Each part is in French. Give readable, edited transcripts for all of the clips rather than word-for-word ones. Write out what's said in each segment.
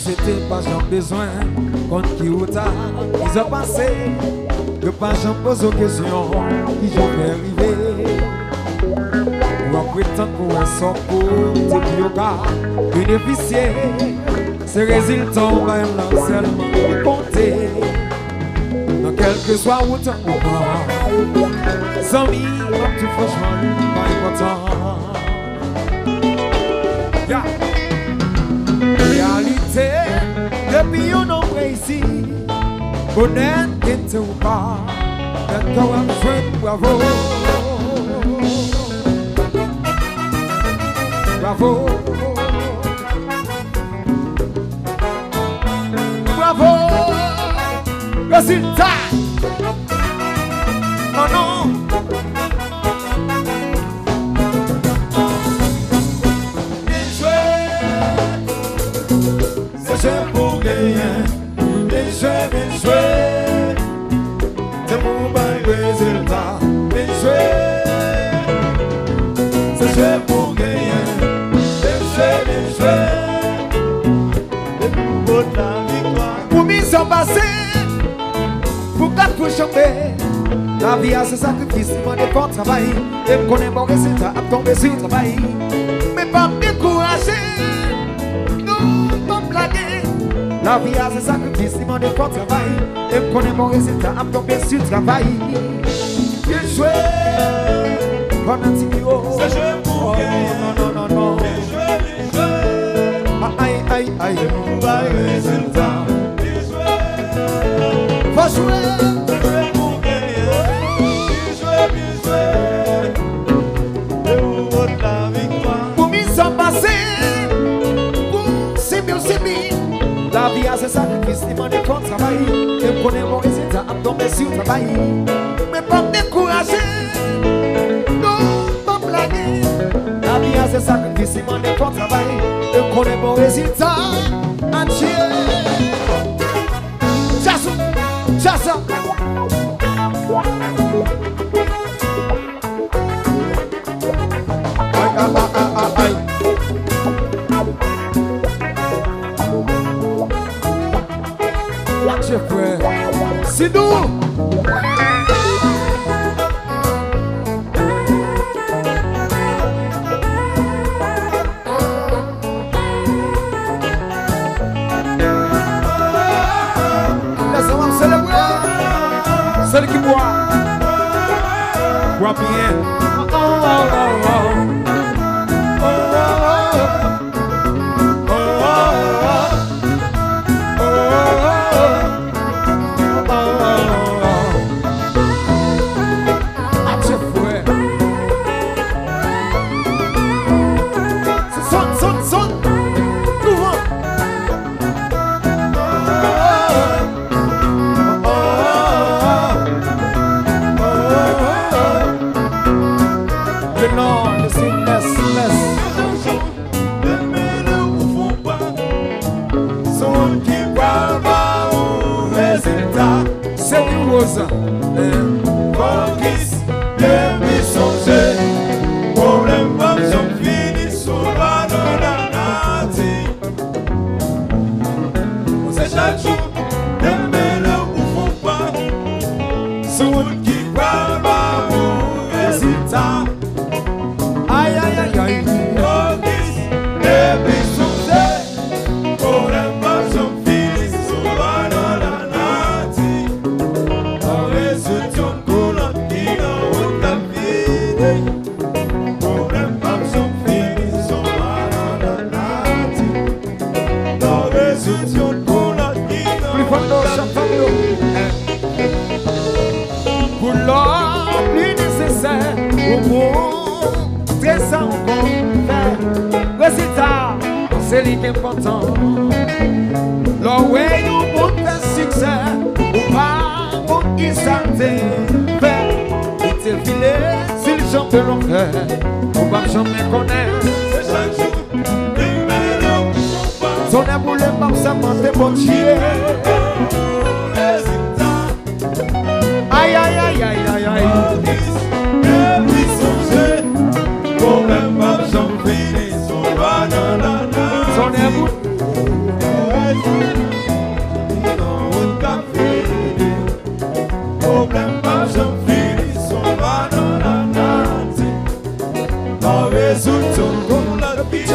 c'était pas j'en besoin. Quand qui ou tard, ils ont passé. De pas j'en pose aux questions qui j'en fais arriver. Ou en prétendre pour un sort pour tes biogas bénéficier. Ces résultats, on va seulement compter. Dans quel que soit où t'en ou pas. Sans lui, tout franchement, pas important. Yeah. Réalité, depuis on en ici, honnête qui ou pas, d'accord à jouer, bravo. Bravo. Bravo. Résultat. Oh non. C'est pour gagner, bien joué, c'est pour bon résultat, bien joué, c'est pour gagner, bien joué, pour la victoire. Pour mission passée, pour quatre pour chanter, la vie a ses sacrifices, il m'a des bons travail, et me connaît mon résultat, à tomber sur le travail, mais pas me décourager. La vie a ses sacrifices, il m'a des forts travail. Et me connaît mon résultat, à me tomber sur le travail. Bien joué, comme un petit bio. C'est joué pour gagner. Non, non, non, non. Bien joué. Aïe, aïe, aïe. Pas résultat. Bien joué. Faut jouer. C'est joué pour gagner. Bien joué. Et vous vote la victoire. Pour mission passée, pour c'est mieux, c'est mieux. La vie a ses sacrifices, il m'a des fonds de travail. Et me connaît mon résultat, à me tomber sur le travail. Mais pas me décourager, non, pas me blaguer. La vie a ses sacrifices, il m'a des fonds de travail. Et me connaît mon résultat, à tirer. Chasse, chasse. Aïe, aïe, aïe, aïe. C'est nous. Laissez-moi célébrer. Celle qui boit bien. Focus, demi songe, problème pas j'en finis sur la nati. C'est chaque jour, demain le ouvre pas, son qui parle pas mon résultat. Aïe aïe aïe aïe. Focus, demi songe, problème pas j'en finis sur la nati. Pour l'homme plus nécessaire, au monde, très sans faire. Résultat, c'est l'important. L'envoyer nous pour faire succès, ou pas pour qui s'attend. C'est le filet, c'est le champ de l'enfer. On va jamais connaître. C'est chaque jour, son amour, le pape, ça monte bon chier. Aïe, aïe, aïe, aïe, aïe, aïe. Son amour. problème pas j'en finis, son bananananzi. Pas résoudre ton comme la vie.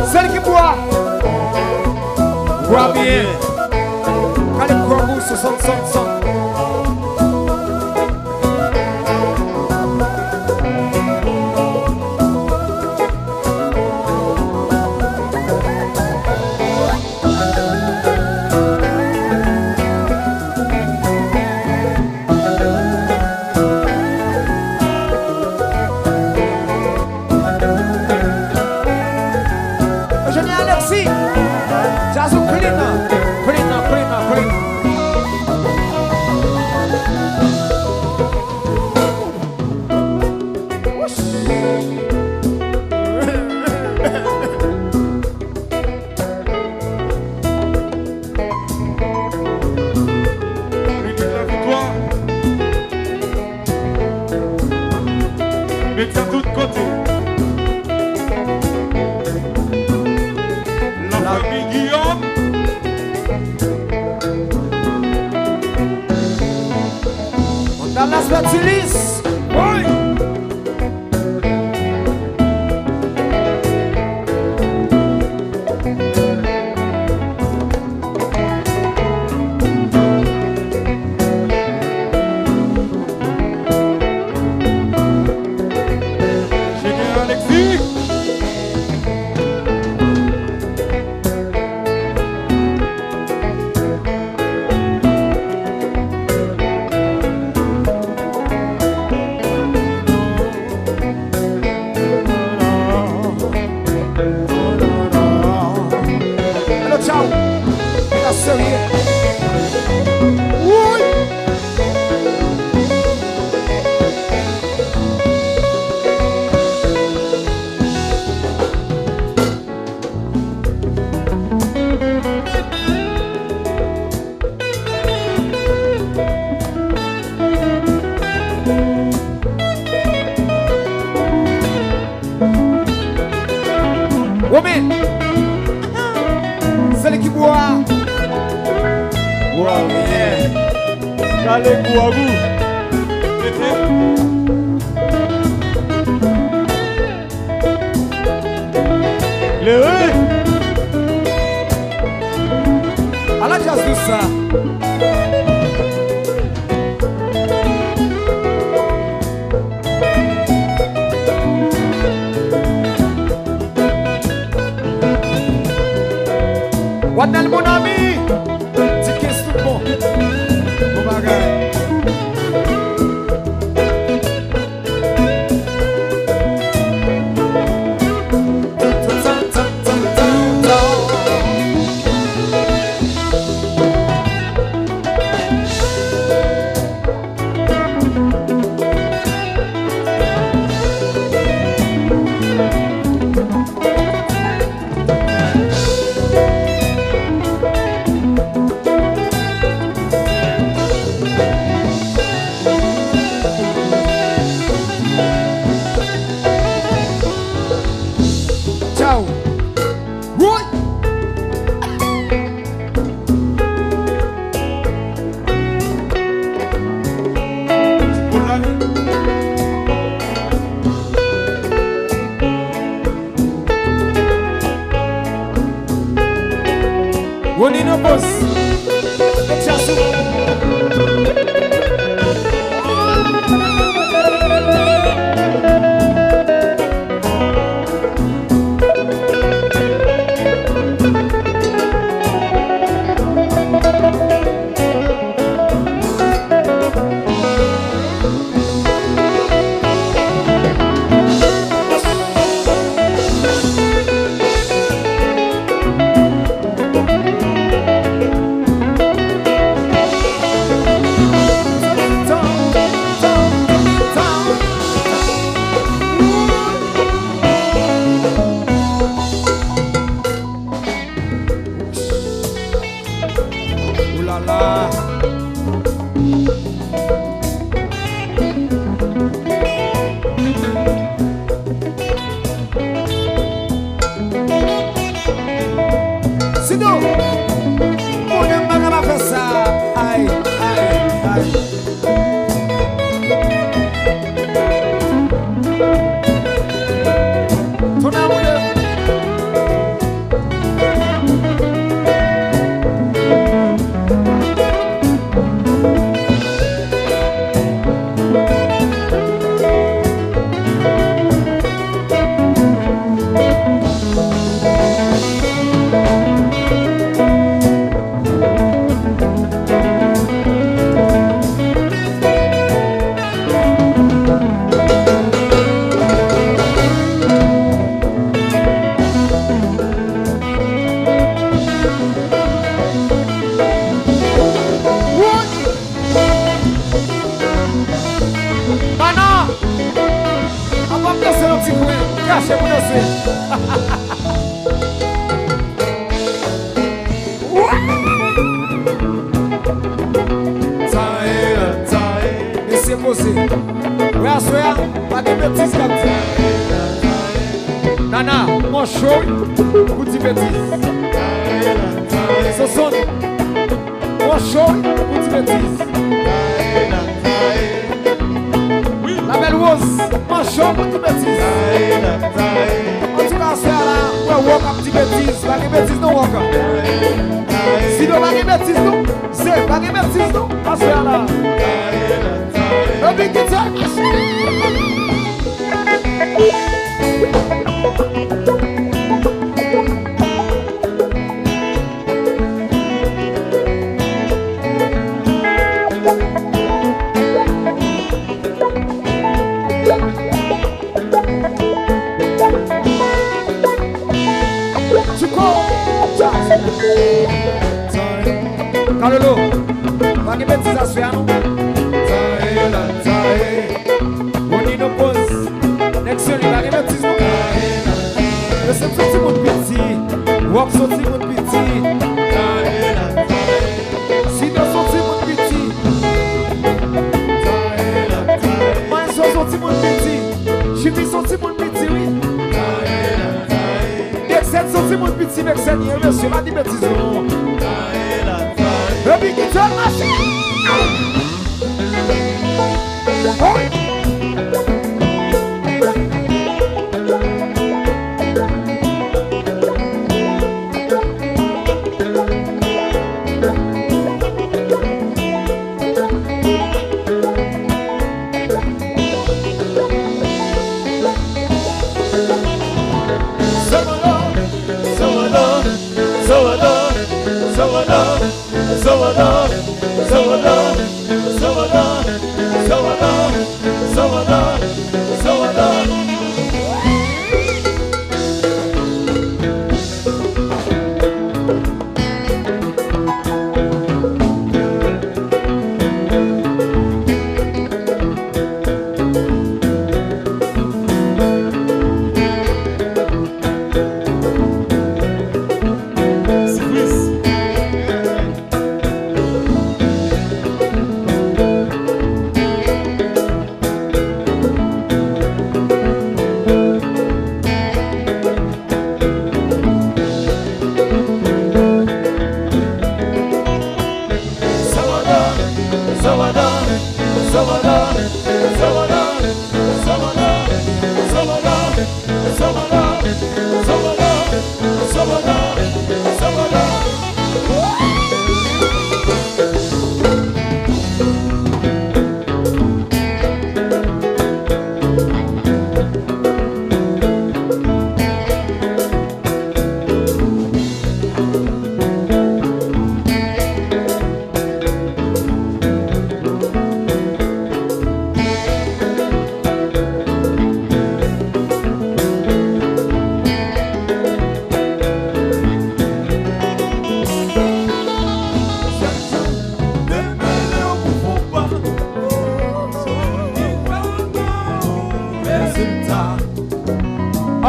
Celle qui boit bien. Quand les gros goûts se sont. Mettez à tous côtés. La famille Guillaume. On a la spatulis. Oui. Woman, celle qui boit. Wow, yeah. Allez, goût à goût. Le à la jazz de ça. Wadal mon ami, c'est qu'est-ce tout bon. Bon bagage. On est nos boss. Nana, mon show, vous dites bêtises. Ce sont mon show, vous dites bêtises. La belle rose, mon show, vous dites bêtises. En tout cas, c'est là, on walk up dit bêtises, pas de bêtises, non walk up. Si nous pas de bêtises, non, c'est pas de bêtises, non, on se fait là. Le big guitar. Kalolo, pas de bêtises à se faire, non? On y nous pose. Next year, il va de bêtises, non? Le seul sorti mon petit, walk sorti mon petit. Si nous sorti mon petit, moi je sorti mon petit, je suis sorti mon petit, oui. Excel sorti mon petit, Excel, monsieur, pas de bêtises, non? Le big guitar machine.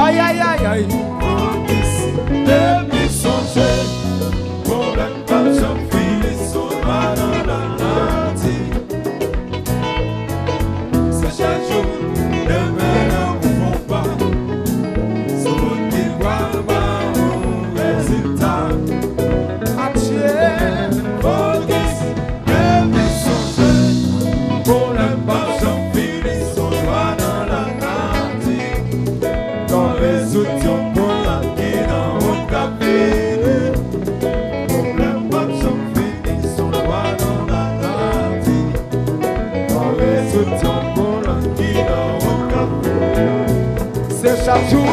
Aïe aïe aïe aïe. Demi songe, problème pas j'en finis sur ma nanati. C'est chaque jour, demain ne pouvons pas. Sur qui voit ma résultat. Adieu. Focus, demi songe. résoudre ton problème qui dans mon café. Problème pas sont finis, sont droits dans la vie. On résoudre ton problème qui dans mon café. C'est chaque jour,